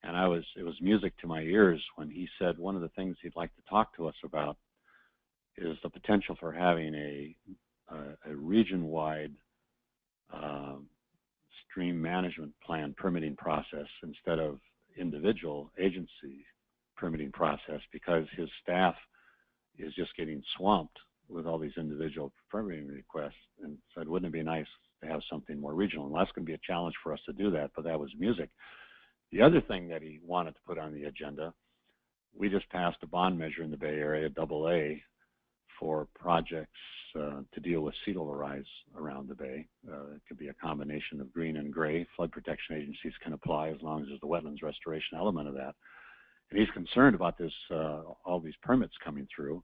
And it was music to my ears when he said one of the things he'd like to talk to us about is the potential for having a region-wide stream management plan permitting process instead of individual agency permitting process, because his staff is just getting swamped with all these individual permitting requests, and said, wouldn't it be nice to have something more regional? And that's going to be a challenge for us to do that, but that was music. The other thing that he wanted to put on the agenda, we just passed a bond measure in the Bay Area, AA, for projects to deal with sea level rise around the Bay. It could be a combination of green and gray. Flood protection agencies can apply as long as there's the wetlands restoration element of that. And he's concerned about this, all these permits coming through.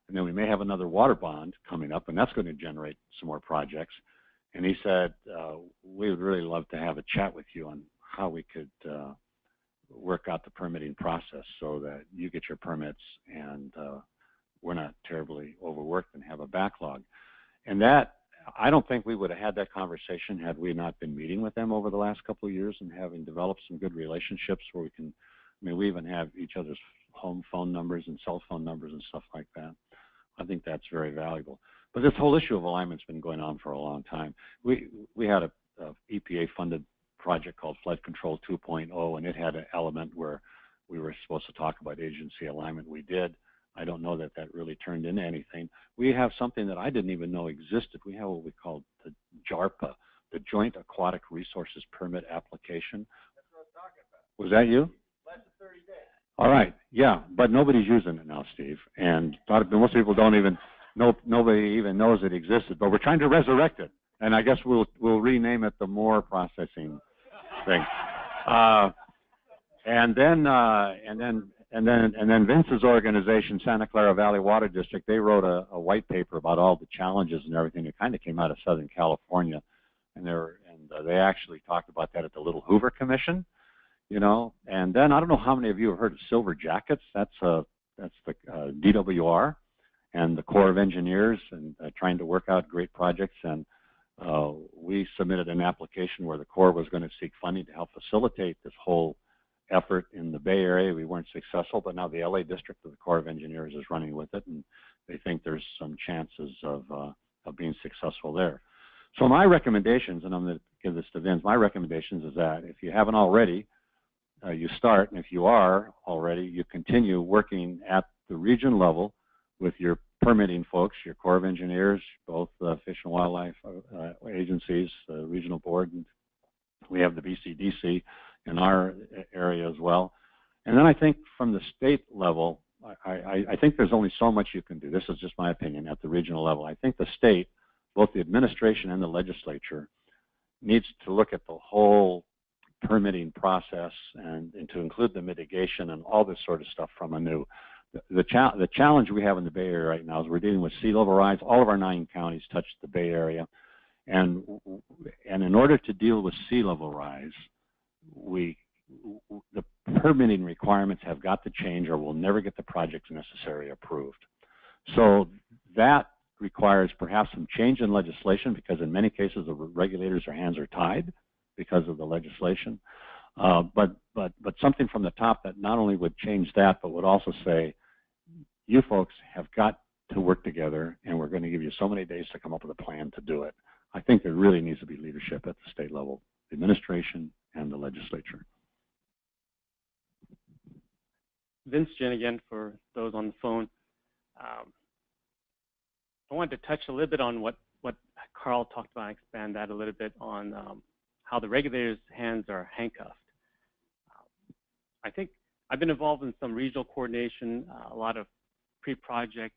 And then we may have another water bond coming up, and that's going to generate some more projects. And he said, we would really love to have a chat with you on how we could work out the permitting process so that you get your permits and we're not terribly overworked and have a backlog. And that, I don't think we would have had that conversation had we not been meeting with them over the last couple of years and having developed some good relationships where we can, I mean, we even have each other's home phone numbers and cell phone numbers and stuff like that. I think that's very valuable. But this whole issue of alignment's been going on for a long time. We had a EPA-funded project called Flood Control 2.0, and it had an element where we were supposed to talk about agency alignment. We did. I don't know that that really turned into anything. We have something that I didn't even know existed. We have what we call the JARPA, the Joint Aquatic Resources Permit Application. That's what I was talking about. Was that you? Less than 30 days. All right, yeah, but nobody's using it now, Steve. And most people don't even know, nobody even knows it existed, but we're trying to resurrect it. And I guess we'll rename it the More Processing thing. And then Vince's organization, Santa Clara Valley Water District, they wrote a white paper about all the challenges and everything. It kind of came out of Southern California, and they actually talked about that at the Little Hoover Commission, you know. And then I don't know how many of you have heard of Silver Jackets. That's the DWR and the Corps of Engineers, and trying to work out great projects. And we submitted an application where the Corps was going to seek funding to help facilitate this whole effort in the Bay Area. We weren't successful, but now the LA district of the Corps of Engineers is running with it, and they think there's some chances of being successful there. So my recommendations, and I'm going to give this to Vince, my recommendations is that if you haven't already, you start, and if you are already, you continue working at the region level with your permitting folks, your Corps of Engineers, both Fish and Wildlife agencies, the regional board, and we have the BCDC in our area as well. And then I think from the state level, I think there's only so much you can do. This is just my opinion at the regional level. I think the state, both the administration and the legislature, needs to look at the whole permitting process and to include the mitigation and all this sort of stuff from anew. The challenge we have in the Bay Area right now is we're dealing with sea level rise. All of our 9 counties touch the Bay Area. And in order to deal with sea level rise, the permitting requirements have got to change or we'll never get the projects necessary approved. So that requires perhaps some change in legislation, because in many cases the regulators' hands are tied because of the legislation. But something from the top that not only would change that, but would also say, you folks have got to work together, and we're going to give you so many days to come up with a plan to do it. I think there really needs to be leadership at the state level, the administration and the legislature. Vince Jen again for those on the phone. I wanted to touch a little bit on what Carl talked about and expand that a little bit on how the regulators' hands are handcuffed. I think I've been involved in some regional coordination, a lot of pre-project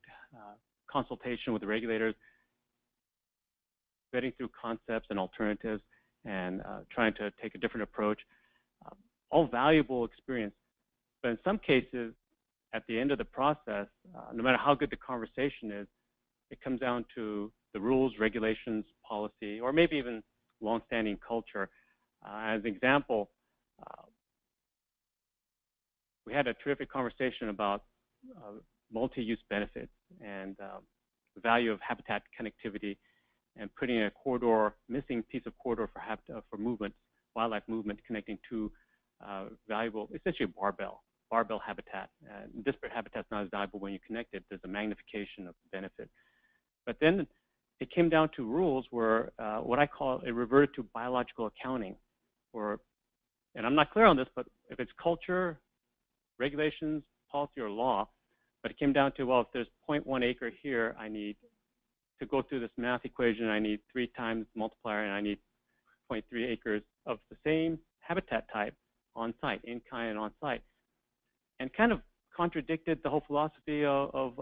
consultation with the regulators, vetting through concepts and alternatives, and trying to take a different approach. All valuable experience. But in some cases, at the end of the process, no matter how good the conversation is, it comes down to the rules, regulations, policy, or maybe even longstanding culture. As an example, we had a terrific conversation about multi-use benefits and the value of habitat connectivity. and putting a corridor, missing piece of corridor for movement, wildlife movement, connecting two valuable, essentially barbell habitat. Disparate habitat is not as valuable when you connect it. There's a magnification of benefit. But then it came down to rules where what I call it reverted to biological accounting, and I'm not clear on this, but if it's culture, regulations, policy, or law, but it came down to, well, if there's 0.1 acre here, I need to go through this math equation, I need 3 times multiplier, and I need 0.3 acres of the same habitat type on site, in kind and on site, and kind of contradicted the whole philosophy of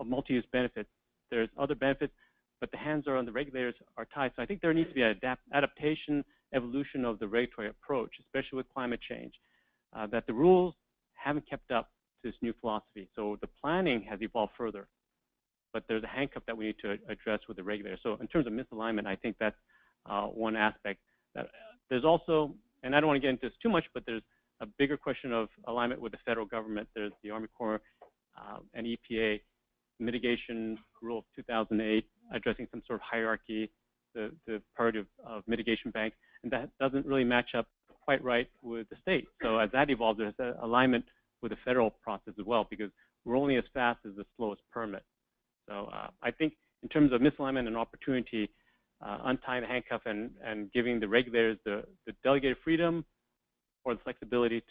multi-use benefits. There's other benefits, but the hands are on the regulators are tied. So I think there needs to be an adaptation, evolution of the regulatory approach, especially with climate change, that the rules haven't kept up to this new philosophy. So the planning has evolved further, but there's a handcuff that we need to address with the regulators. So in terms of misalignment, I think that's one aspect. There's also, and I don't want to get into this too much, but there's a bigger question of alignment with the federal government. There's the Army Corps and EPA mitigation rule of 2008 addressing some sort of hierarchy, the priority of mitigation banks, and that doesn't really match up quite right with the state. So as that evolves, there's an alignment with the federal process as well, because we're only as fast as the slowest permit. So I think in terms of misalignment and opportunity, untying the handcuff and giving the regulators the delegated freedom or the flexibility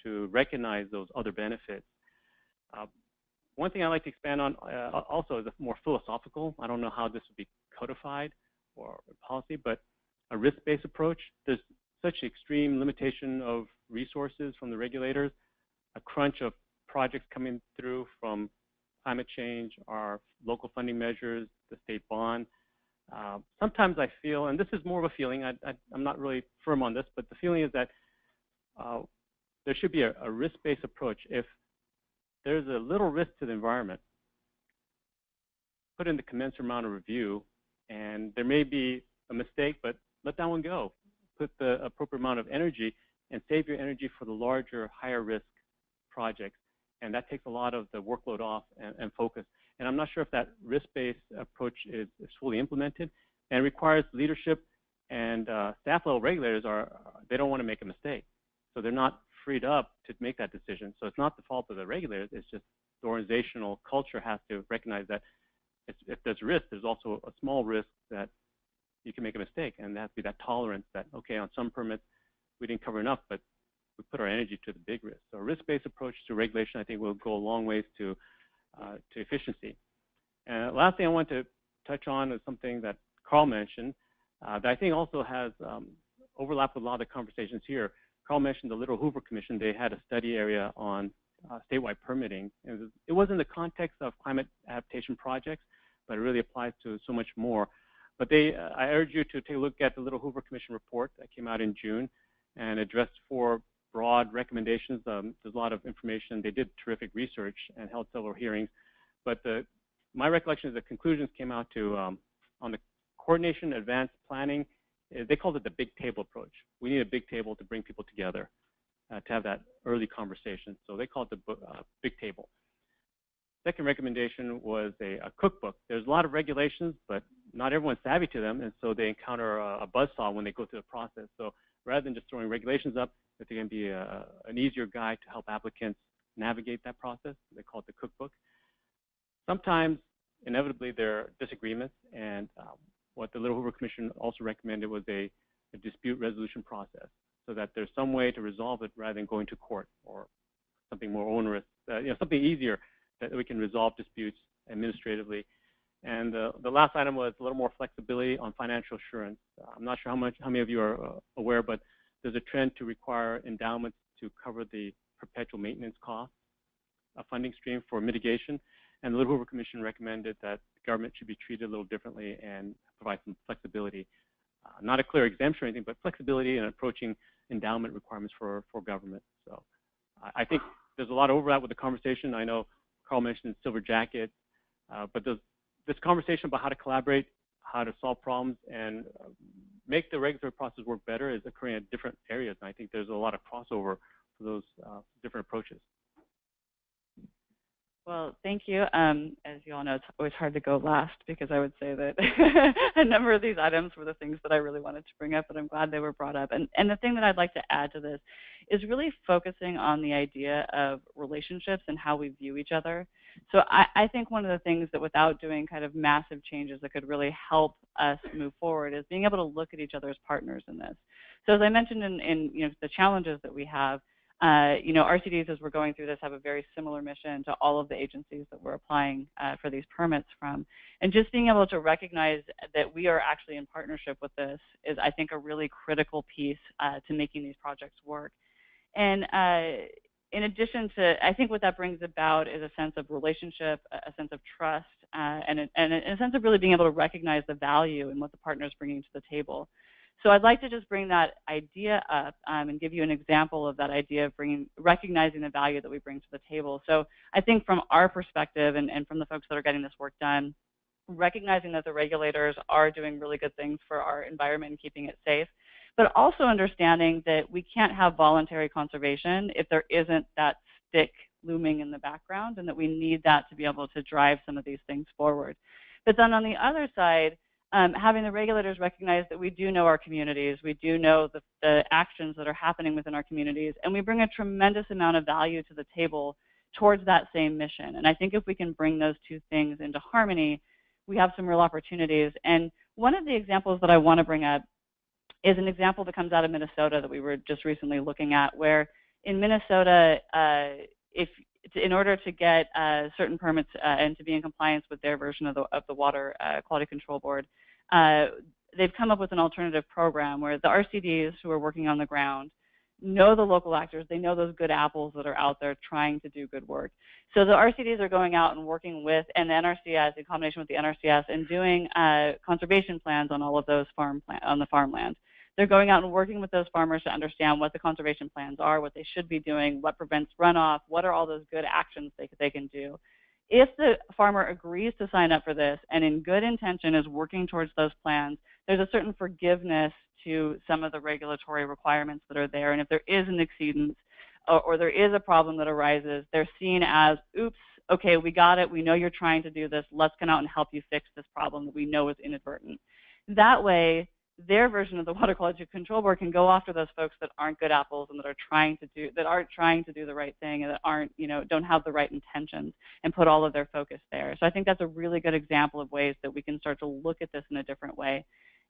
to recognize those other benefits. One thing I'd like to expand on also is a more philosophical. I don't know how this would be codified or policy, but a risk-based approach. There's such extreme limitation of resources from the regulators, a crunch of projects coming through from climate change, our local funding measures, the state bond. Sometimes I feel, and this is more of a feeling, I'm not really firm on this, but the feeling is that there should be a risk-based approach. If there's a little risk to the environment, put in the commensurate amount of review, and there may be a mistake, but let that one go. Put the appropriate amount of energy and save your energy for the larger, higher risk projects. And that takes a lot of the workload off and focus. And I'm not sure if that risk-based approach is fully implemented, and requires leadership and staff level regulators they don't want to make a mistake. So they're not freed up to make that decision. So it's not the fault of the regulators, it's just the organizational culture has to recognize that if there's risk, there's also a small risk that you can make a mistake, and there has to be that tolerance that, okay, on some permits, we didn't cover enough, but we put our energy to the big risk. So a risk-based approach to regulation, I think, will go a long ways to efficiency. And the last thing I want to touch on is something that Carl mentioned that I think also has overlap with a lot of the conversations here. Carl mentioned the Little Hoover Commission. They had a study area on statewide permitting. It was in the context of climate adaptation projects, but it really applies to so much more. But I urge you to take a look at the Little Hoover Commission report that came out in June and addressed 4 broad recommendations. There's a lot of information. They did terrific research and held several hearings. But my recollection is the conclusions came out to on the coordination, advanced planning. They called it the big table approach. We need a big table to bring people together to have that early conversation. So they called it the big table. Second recommendation was a cookbook. There's a lot of regulations, but not everyone's savvy to them, and so they encounter a buzzsaw when they go through the process. So rather than just throwing regulations up, that there can be an easier guide to help applicants navigate that process. They call it the cookbook. Sometimes, inevitably, there are disagreements, and what the Little Hoover Commission also recommended was a dispute resolution process, so that there's some way to resolve it rather than going to court or something more onerous, something easier that we can resolve disputes administratively. And the last item was a little more flexibility on financial assurance. I'm not sure how many of you are aware, but there's a trend to require endowments to cover the perpetual maintenance costs, a funding stream for mitigation. And the Little Hoover Commission recommended that the government should be treated a little differently and provide some flexibility. Not a clear exemption or anything, but flexibility in approaching endowment requirements for government. So I think there's a lot of overlap with the conversation. I know Carl mentioned silver jacket, but this conversation about how to collaborate, how to solve problems, and make the regulatory process work better is occurring at different areas. And I think there's a lot of crossover for those different approaches. Well, thank you. As you all know, it's always hard to go last because I would say that a number of these items were the things that I really wanted to bring up, but I'm glad they were brought up. And the thing that I'd like to add to this is really focusing on the idea of relationships and how we view each other. So I think one of the things that without doing kind of massive changes that could really help us move forward is being able to look at each other as partners in this. So as I mentioned in the challenges that we have, RCDs, as we're going through this, have a very similar mission to all of the agencies that we're applying for these permits from. And just being able to recognize that we are actually in partnership with this is, I think, a really critical piece to making these projects work. And in addition to, I think what that brings about is a sense of relationship, a sense of trust, and a sense of really being able to recognize the value and what the partner is bringing to the table. So I'd like to just bring that idea up and give you an example of that idea of recognizing the value that we bring to the table. So I think from our perspective and from the folks that are getting this work done, recognizing that the regulators are doing really good things for our environment and keeping it safe, but also understanding that we can't have voluntary conservation if there isn't that stick looming in the background, and that we need that to be able to drive some of these things forward. But then on the other side, having the regulators recognize that we do know our communities, we do know the actions that are happening within our communities, and we bring a tremendous amount of value to the table towards that same mission. And I think if we can bring those two things into harmony, we have some real opportunities. And one of the examples that I want to bring up is an example that comes out of Minnesota that we were just recently looking at, where in Minnesota, in order to get certain permits and to be in compliance with their version of the Water Quality Control Board, they've come up with an alternative program where the RCDs who are working on the ground know the local actors, they know those good apples that are out there trying to do good work. So the RCDs are going out and working with, and the NRCS, in combination with the NRCS, and doing conservation plans on all of those on the farmland. They're going out and working with those farmers to understand what the conservation plans are, what they should be doing, what prevents runoff, what are all those good actions they can do. If the farmer agrees to sign up for this and in good intention is working towards those plans, there's a certain forgiveness to some of the regulatory requirements that are there. And if there is an exceedance or there is a problem that arises, they're seen as, oops, okay, we got it. We know you're trying to do this. Let's come out and help you fix this problem that we know is inadvertent. That way, their version of the Water Quality Control Board can go after those folks that aren't good apples and that aren't trying to do the right thing and that aren't, don't have the right intentions, and put all of their focus there. So I think that's a really good example of ways that we can start to look at this in a different way.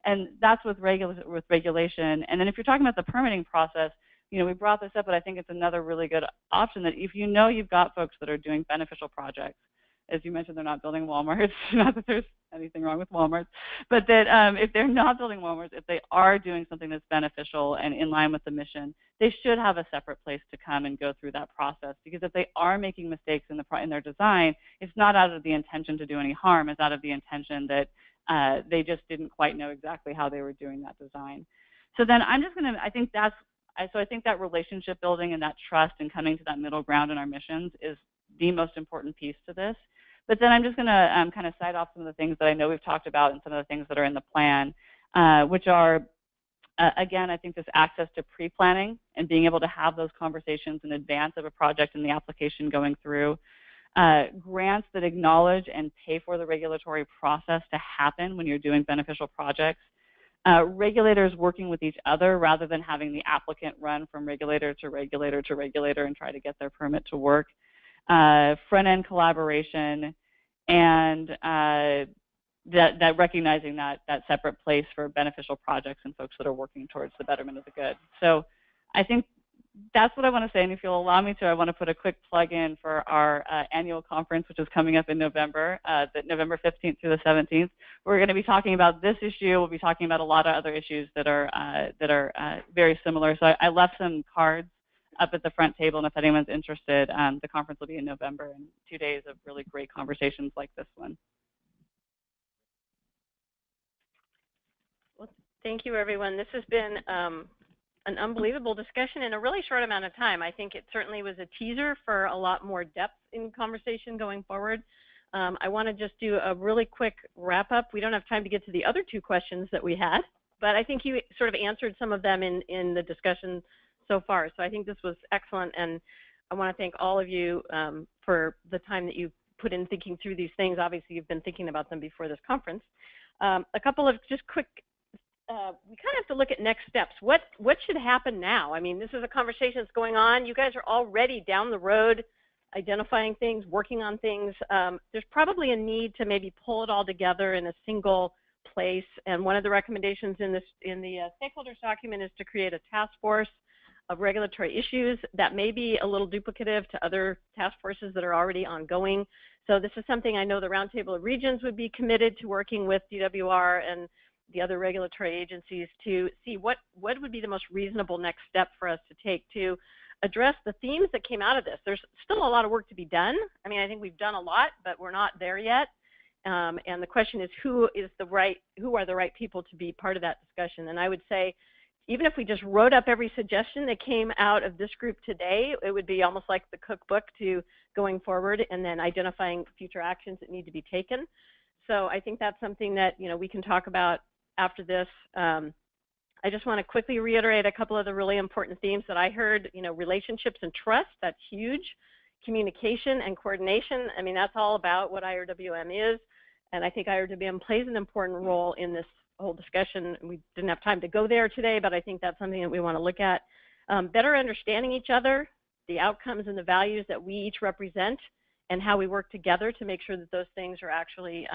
And that's with regulation. And then if you're talking about the permitting process, we brought this up, but I think it's another really good option that if you've got folks that are doing beneficial projects, as you mentioned, they're not building Walmarts, not that there's anything wrong with Walmarts, but that if they're not building Walmarts, if they are doing something that's beneficial and in line with the mission, they should have a separate place to come and go through that process. Because if they are making mistakes in their design, it's not out of the intention to do any harm, it's out of the intention that they just didn't quite know exactly how they were doing that design. So then I think that relationship building and that trust and coming to that middle ground in our missions is the most important piece to this. But then I'm just going to kind of cite off some of the things that I know we've talked about and some of the things that are in the plan, which are, again, I think this access to pre-planning and being able to have those conversations in advance of a project and the application going through, grants that acknowledge and pay for the regulatory process to happen when you're doing beneficial projects, regulators working with each other rather than having the applicant run from regulator to regulator to regulator and try to get their permit to work. Front-end collaboration, and that recognizing that separate place for beneficial projects and folks that are working towards the betterment of the good. So I think that's what I want to say, and if you'll allow me to, I want to put a quick plug in for our annual conference, which is coming up in November, November 15th through the 17th. We're going to be talking about this issue. We'll be talking about a lot of other issues that are very similar. So I left some cards up at the front table, and if anyone's interested, the conference will be in November, and 2 days of really great conversations like this one. Well, thank you, everyone. This has been an unbelievable discussion in a really short amount of time. I think it certainly was a teaser for a lot more depth in conversation going forward. I want to just do a really quick wrap up. We don't have time to get to the other two questions that we had, but I think you sort of answered some of them in the discussion so far. So I think this was excellent, and I want to thank all of you for the time that you put in thinking through these things. Obviously, you've been thinking about them before this conference. A couple of just quick, we kind of have to look at next steps. What should happen now? I mean, this is a conversation that's going on. You guys are already down the road identifying things, working on things. There's probably a need to maybe pull it all together in a single place. And one of the recommendations in the stakeholders document is to create a task force of regulatory issues that may be a little duplicative to other task forces that are already ongoing. So this is something I know the Roundtable of Regions would be committed to working with DWR and the other regulatory agencies to see what would be the most reasonable next step for us to take to address the themes that came out of this. There's still a lot of work to be done. I mean, I think we've done a lot, but we're not there yet. And the question is, who are the right people to be part of that discussion? And I would say, even if we just wrote up every suggestion that came out of this group today, it would be almost like the cookbook to going forward and then identifying future actions that need to be taken. So I think that's something that, you know, we can talk about after this. I just want to quickly reiterate a couple of the really important themes that I heard. You know, relationships and trust, that's huge. Communication and coordination, I mean, that's all about what IRWM is. And I think IRWM plays an important role in this whole discussion. We didn't have time to go there today, but I think that's something that we want to look at. Better understanding each other, the outcomes and the values that we each represent, and how we work together to make sure that those things are actually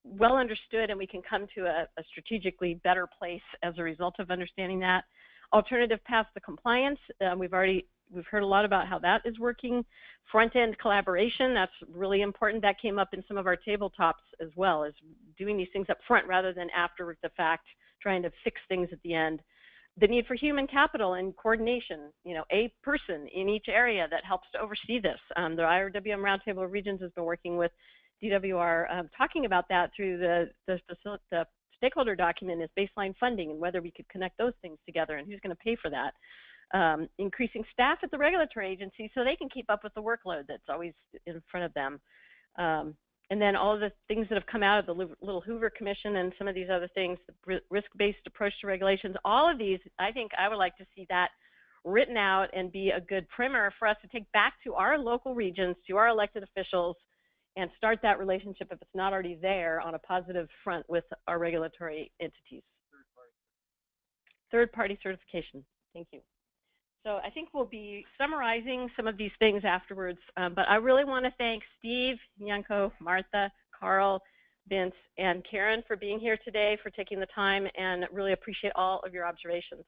well understood and we can come to a strategically better place as a result of understanding that. Alternative paths to compliance, we've heard a lot about how that is working. Front-end collaboration, that's really important. That came up in some of our tabletops as well, as doing these things up front rather than after the fact, trying to fix things at the end. The need for human capital and coordination, you know, a person in each area that helps to oversee this. The IRWM Roundtable of Regions has been working with DWR, talking about that through the stakeholder document is baseline funding and whether we could connect those things together and who's going to pay for that. Increasing staff at the regulatory agency so they can keep up with the workload that's always in front of them. And then all of the things that have come out of the Little Hoover Commission and some of these other things, the risk-based approach to regulations, all of these, I think I would like to see that written out and be a good primer for us to take back to our local regions, to our elected officials, and start that relationship, if it's not already there, on a positive front with our regulatory entities. Third-party certification. Thank you. So I think we'll be summarizing some of these things afterwards, but I really want to thank Steve, Yanko, Martha, Carl, Vince, and Karen for being here today, for taking the time, and really appreciate all of your observations.